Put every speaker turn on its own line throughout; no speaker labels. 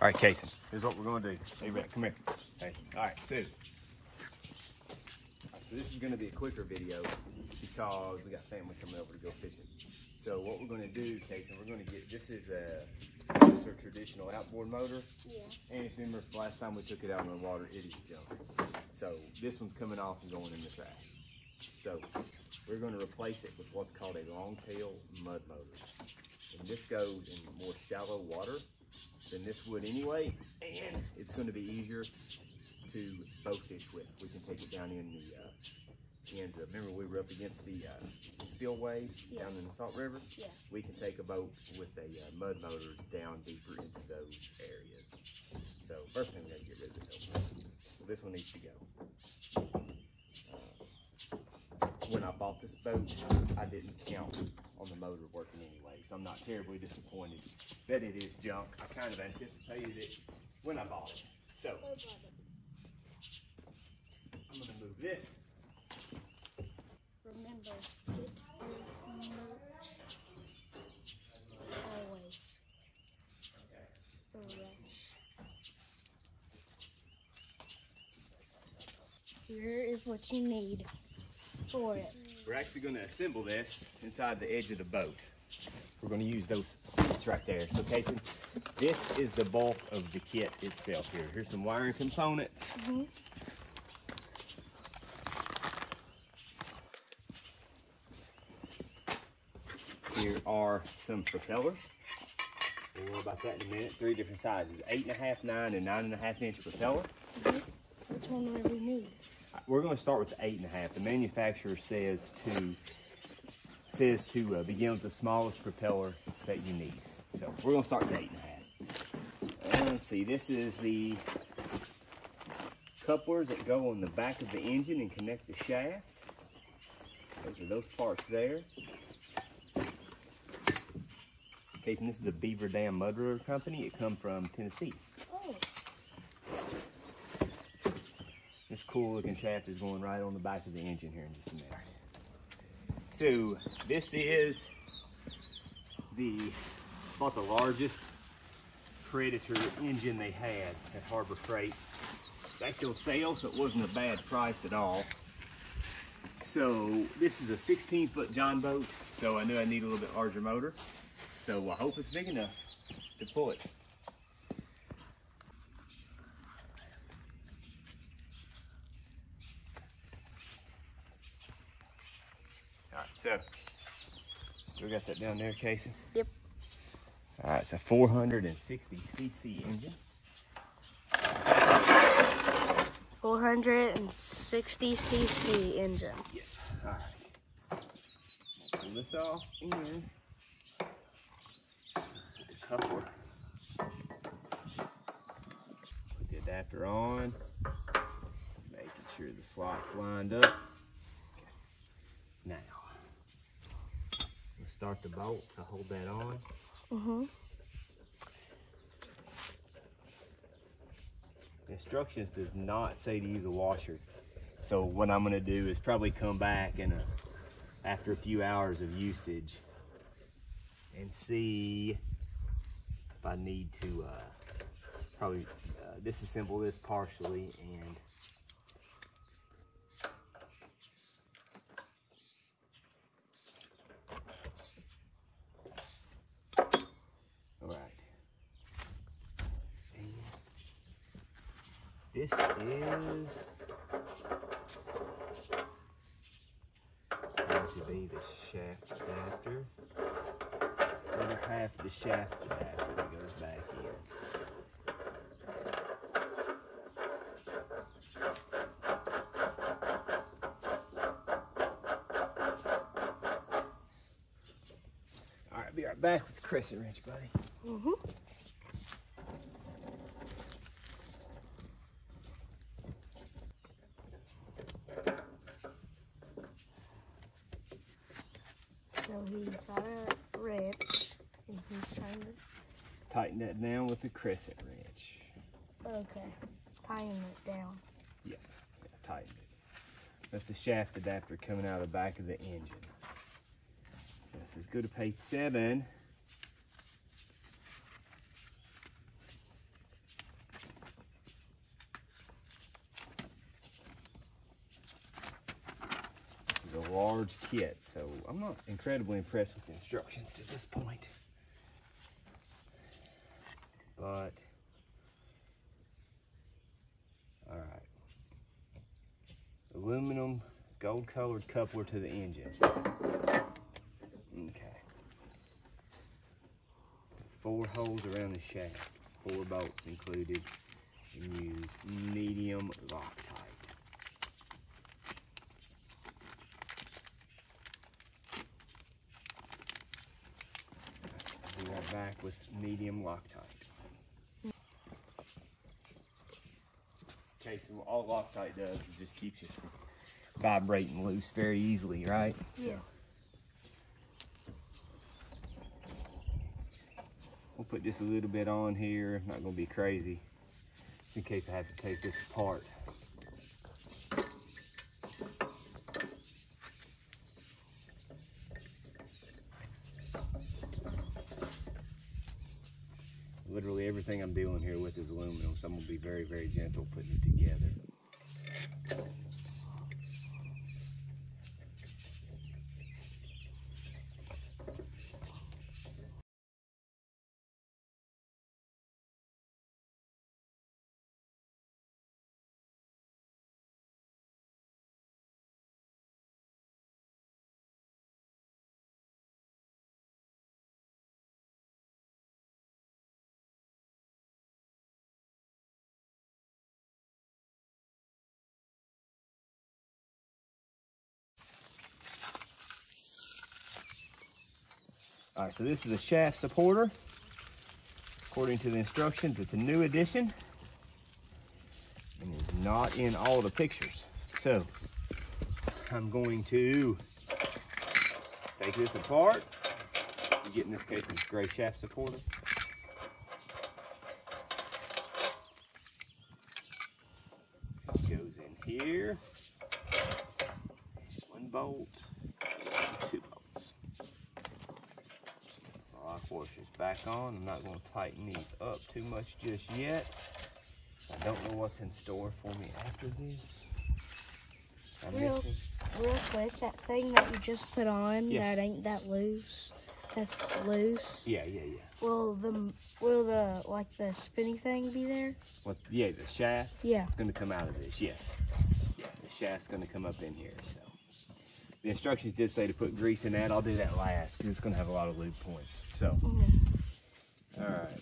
All right, Casey, here's what we're gonna do. Hey, Brett, come here. Hey, all right, so this is gonna be a quicker video because we got family coming over to go fishing. So what we're gonna do, Casey, we're gonna get, this is a traditional outboard motor.
Yeah.
And if you remember the last time we took it out on the water, it is junk. So this one's coming off and going in the trash. So we're gonna replace it with what's called a long tail mud motor. And this goes in more shallow water than this would anyway, and it's going to be easier to bow fish with. We can take it down in the ends of, remember we were up against the spillway down in the Salt River?
Yeah.
We can take a boat with a mud motor down deeper into those areas. So first thing we got to get rid of this over. So this one needs to go. When I bought this boat, I didn't count on the motor working anyway, so I'm not terribly disappointed that it is junk. I kind of anticipated it when I bought it. So I'm going to move this.
Remember, it is merch. Always. Fresh. Here is what you need for it.
We're actually going to assemble this inside the edge of the boat. We're going to use those seats right there. So Casey, this is the bulk of the kit itself here. Here's some wiring components. Here are some propellers. We'll worry about that in a minute. 3 different sizes, 8.5, 9, and 9.5 inch propeller.
Which one will we need?
We're going to start with the 8.5. The manufacturer says to begin with the smallest propeller that you need. So we're going to start with 8.5. Let's see, this is the couplers that go on the back of the engine and connect the shaft. Those are those parts there. Okay, and this is a Beaver Dam Mud Runner company. It comes from Tennessee.
Oh.
This cool looking shaft is going right on the back of the engine here in just a minute. So this is about the largest Predator engine they had at Harbor Freight. It's actually on sale, so it wasn't a bad price at all. So this is a 16-foot John boat, so I knew I need a little bit larger motor. So I hope it's big enough to pull it. All right, so still got that down there, Casey?
Yep.
All right, it's a 460cc engine.
460cc engine.
Yeah. All right. Pull this off and the coupler. Put the adapter on, making sure the slot's lined up. Okay. Now, we'll start the bolt to hold that on. The instructions does not say to use a washer. So what I'm gonna do is probably come back after a few hours of usage and see if I need to probably disassemble this partially and this is going to be the shaft adapter. It's the other half of the shaft adapter that goes back in. All right, be right back with the crescent wrench, buddy.
So he's got a wrench, and he's trying to
tighten that down with the crescent wrench.
Okay, tying it down.
Yeah, tighten it. That's the shaft adapter coming out of the back of the engine. So this is go to page 7. large kit, so I'm not incredibly impressed with the instructions at this point. But, all right. Aluminum gold colored coupler to the engine. Okay. 4 holes around the shaft, 4 bolts included, and use medium Loctite. We are back with medium Loctite. Okay, so all Loctite does is just keeps you from vibrating loose very easily, right?
Yeah.
So we'll put just a little bit on here, not gonna be crazy, just in case I have to take this apart. Literally everything I'm dealing here with is aluminum, so I'm gonna be very, very gentle putting it together. All right, so this is a shaft supporter. According to the instructions, it's a new addition and is not in all the pictures. So I'm going to take this apart. You get, in this case, this gray shaft supporter. Goes in here. 1 bolt, 2 bolts. Lock washers back on. I'm not going to tighten these up too much just yet. I don't know what's in store for me after this. I'm missing.
Real quick, that thing that you just put on,
Yeah.
that ain't that loose. That's loose.
Yeah.
Will the like the spinny thing be there?
What? Yeah, the shaft.
Yeah.
It's going to come out of this. Yes. Yeah, the shaft's going to come up in here. So the instructions did say to put grease in that. I'll do that last because it's going to have a lot of loop points. So, all right.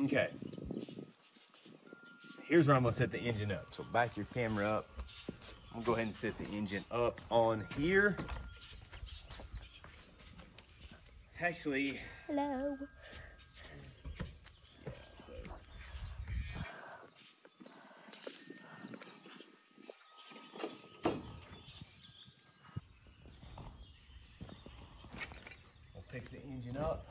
Okay. Here's where I'm gonna set the engine up. So back your camera up. I'm gonna go ahead and set the engine up on here. Actually,
Hello.
I'll pick the engine up.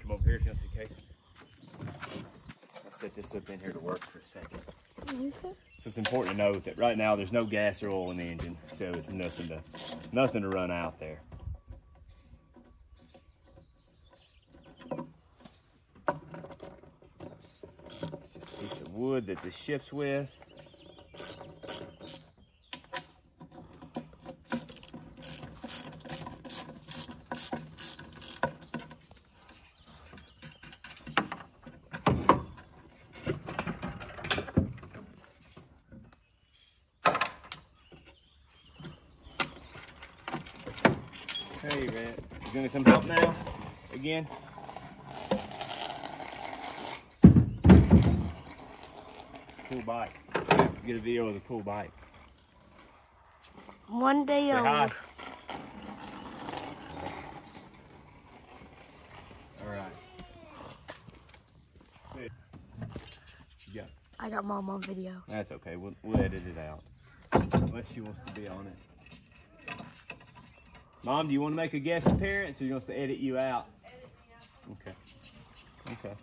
Come over here if you want to see case. I'll set this up in here to work for a second.
Okay.
So it's important to note that right now there's no gas or oil in the engine, so it's nothing to run out there. It's just a piece of wood that this ships with. Hey, man, you gonna come help now? Again? Cool bike. Get a video of the cool bike.
One day
Say hi.
old.
you got?
I got Mom on video.
That's okay. We'll edit it out. Unless she wants to be on it. Mom, do you want to make a guest appearance or you want us to edit you out?
Edit me out.
Okay. Okay.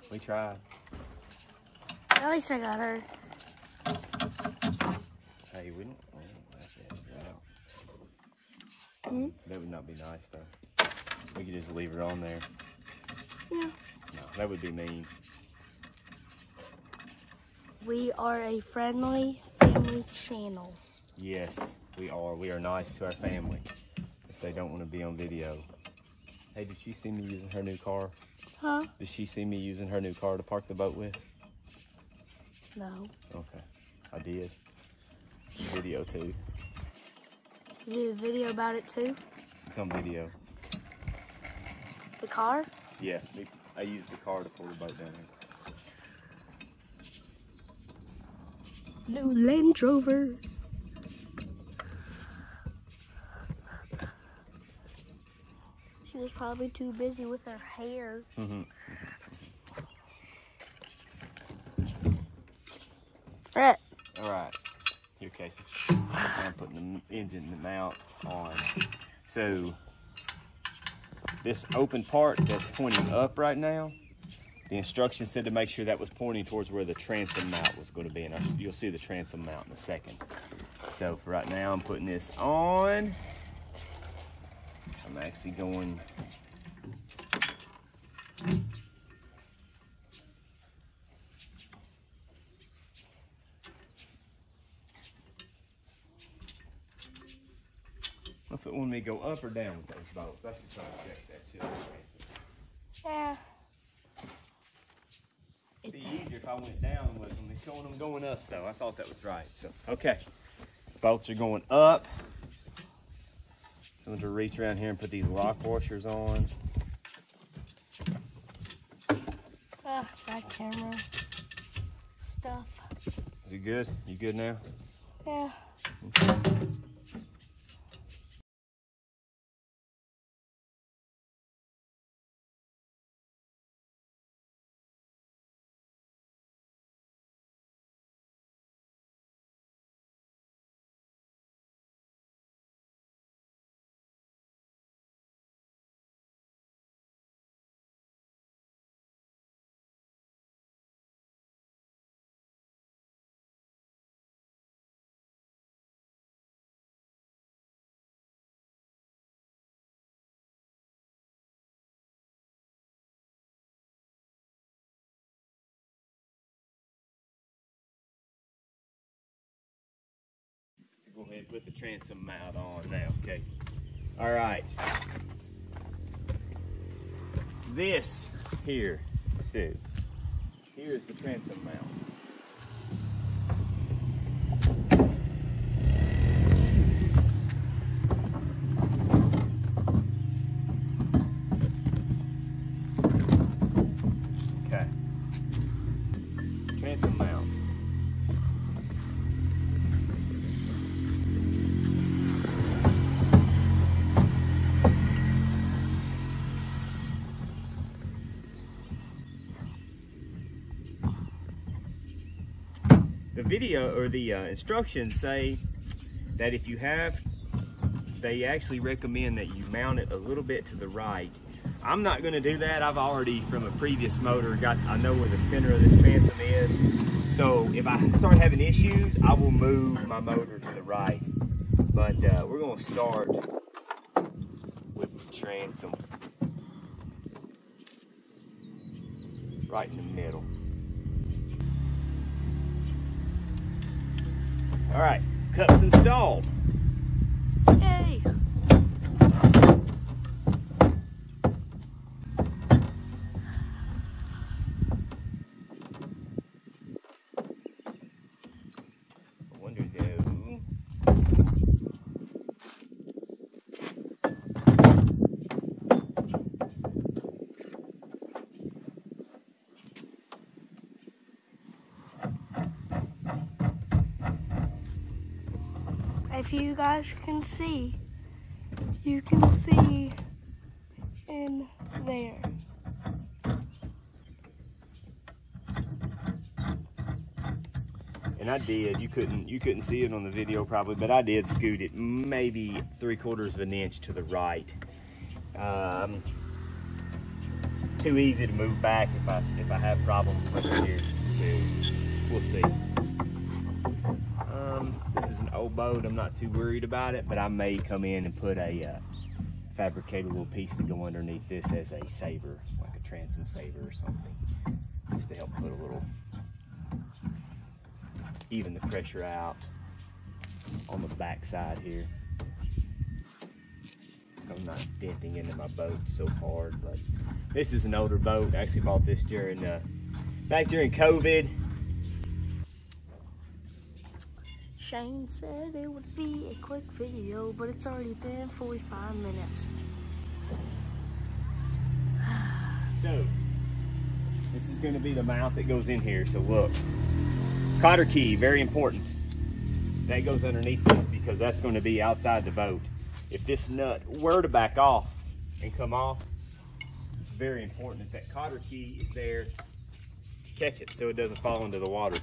We tried.
At least I got her.
Hey, we don't have to edit her out.
Hmm?
That would not be nice though. We could just leave her on there.
Yeah.
No, that would be mean.
We are a friendly family channel.
Yes, we are. We are nice to our family if they don't want to be on video. Hey, did she see me using her new car?
Huh?
Did she see me using her new car to park the boat with?
No.
Okay, I did. Video too.
You did a video about it too?
It's on video.
The car?
Yeah, I used the car to pull the boat down here.
New Land Rover. She was probably too busy with her hair.
Mm-hmm.
Alright.
All right. Here, Casey. I'm putting the engine mount on. So, this open part that's pointing up right now, the instructions said to make sure that was pointing towards where the transom mount was going to be. And you'll see the transom mount in a second. So, for right now, I'm putting this on. I'm actually going... If it wanted me to go up or down with those bolts, I should try to check that shit.
Yeah.
It'd be easier if I went down with them. They're showing them going up though. I thought that was right. So okay, bolts are going up. I'm going to reach around here and put these lock washers on.
Back camera stuff.
Is it good? You good now?
Yeah.
Okay. Go ahead and put the transom mount on now, Casey. All right. This here, so here's the transom mount. Okay. Transom mount. The video or the instructions say that if you have, they actually recommend that you mount it a little bit to the right. I'm not going to do that. I've already, from a previous motor, I know where the center of this transom is. So if I start having issues, I will move my motor to the right. But we're going to start with the transom right in the middle. All right, cups installed.
Yay!
I wonder though.
If you guys can see, you can see in there.
And I did. You couldn't see it on the video probably, but I did scoot it maybe 3/4 of an inch to the right. Too easy to move back if I have problems with it here. So we'll see. This is an old boat. I'm not too worried about it, but I may come in and put a fabricated little piece to go underneath this as a saver, like a transom saver or something, just to help put a little, even the pressure out on the back side here. I'm not denting into my boat so hard, but this is an older boat. I actually bought this during back during COVID.
Shane said it would be a quick video, but it's already been 45 minutes.
So, this is going to be the mount that goes in here. So look, cotter key, very important. That goes underneath this because that's going to be outside the boat. If this nut were to back off and come off, it's very important that that cotter key is there to catch it so it doesn't fall into the water.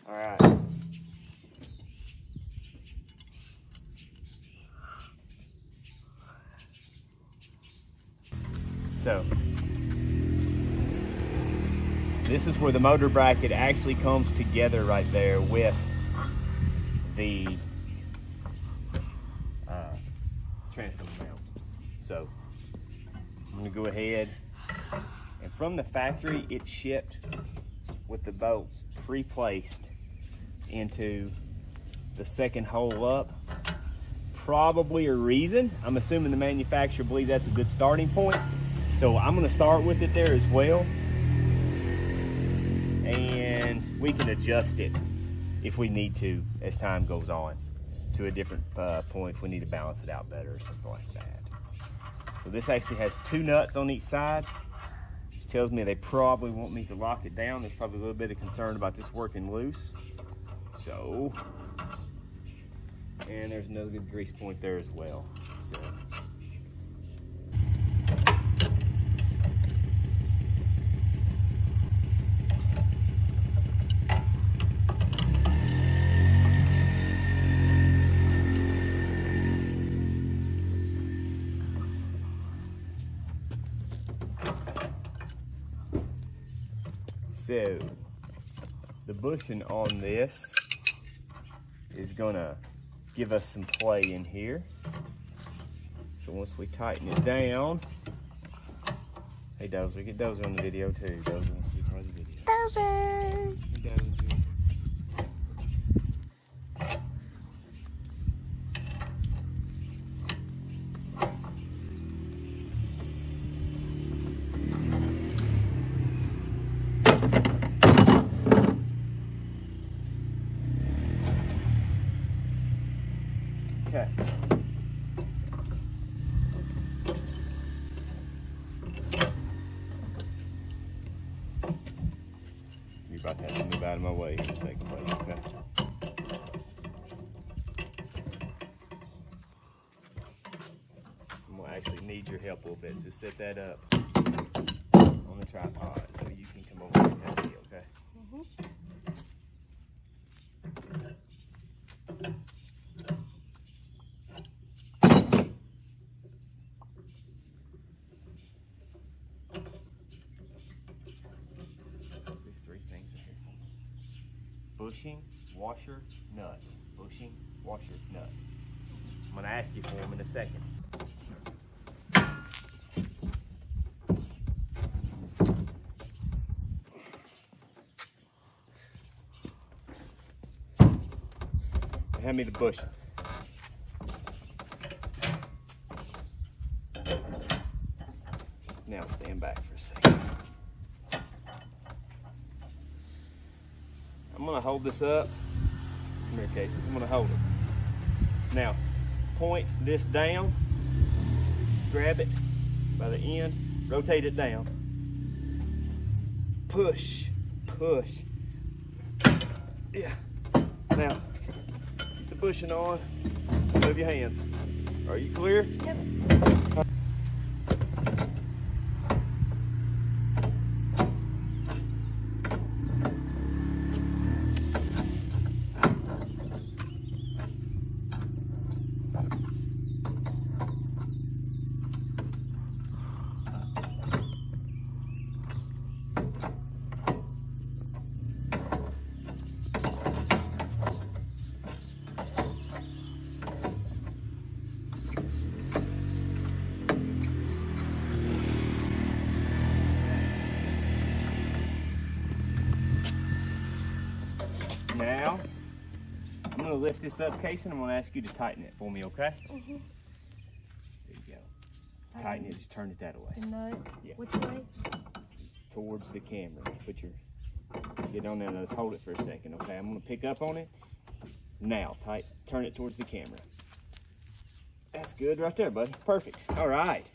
All right. So, this is where the motor bracket actually comes together right there with the transom mount. So, I'm going to go ahead, and from the factory it shipped with the bolts pre-placed into the second hole up. Probably a reason. I'm assuming the manufacturer believes that's a good starting point. So I'm going to start with it there as well. And we can adjust it if we need to as time goes on to a different point if we need to balance it out better or something like that. So this actually has 2 nuts on each side. Which tells me they probably want me to lock it down. There's probably a little bit of concern about this working loose. So, and there's another good grease point there as well. So, the bushing on this is gonna give us some play in here. So once we tighten it down, hey Dozer, get Dozer on the video too. Dozer wants to be part of the video.
Dozer!
Hey, Dozer. Okay. You're about to have to move out of my way in a second, buddy. Okay. I'm gonna actually need your help a little bit, so set that up on the tripod so you can come over and help me, okay? Bushing, washer, nut. Bushing, washer, nut. I'm going to ask you for them in a second. Hand me the bushing. Now stand back for a second. I'm gonna hold this up. Come here, Casey. I'm gonna hold it. Now, point this down. Grab it by the end. Rotate it down. Push, push. Yeah. Now, keep the bushing on. Move your hands. Are you clear?
Yep.
gonna lift this up, Casey, and I'm gonna ask you to tighten it for me, okay?
Mm-hmm.
There you go. Tighten it, just turn it that way.
The nut?
Yeah.
Which way?
Towards the camera. Get on there and let's hold it for a second, okay? I'm gonna pick up on it. Now, turn it towards the camera. That's good right there, buddy. Perfect. All right.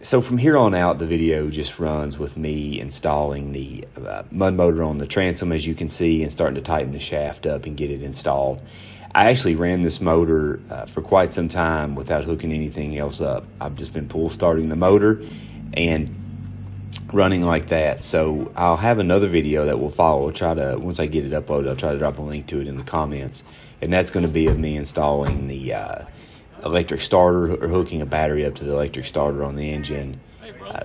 So from here on out, the video just runs with me installing the mud motor on the transom, as you can see, and starting to tighten the shaft up and get it installed. I actually ran this motor for quite some time without hooking anything else up. I've just been pull starting the motor and running like that. So I'll have another video that will follow. I'll try to, once I get it uploaded, I'll try to drop a link to it in the comments. And that's going to be of me installing the electric starter, or hooking a battery up to the electric starter on the engine,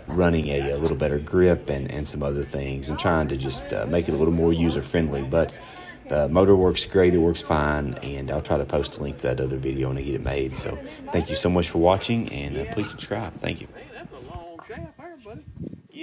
running a little better grip and some other things, and trying to just make it a little more user-friendly. But the motor works great, it works fine, and I'll try to post a link to that other video when I get it made. So thank you so much for watching, and please subscribe. Thank you.
Hey, that's a long shaft there, buddy.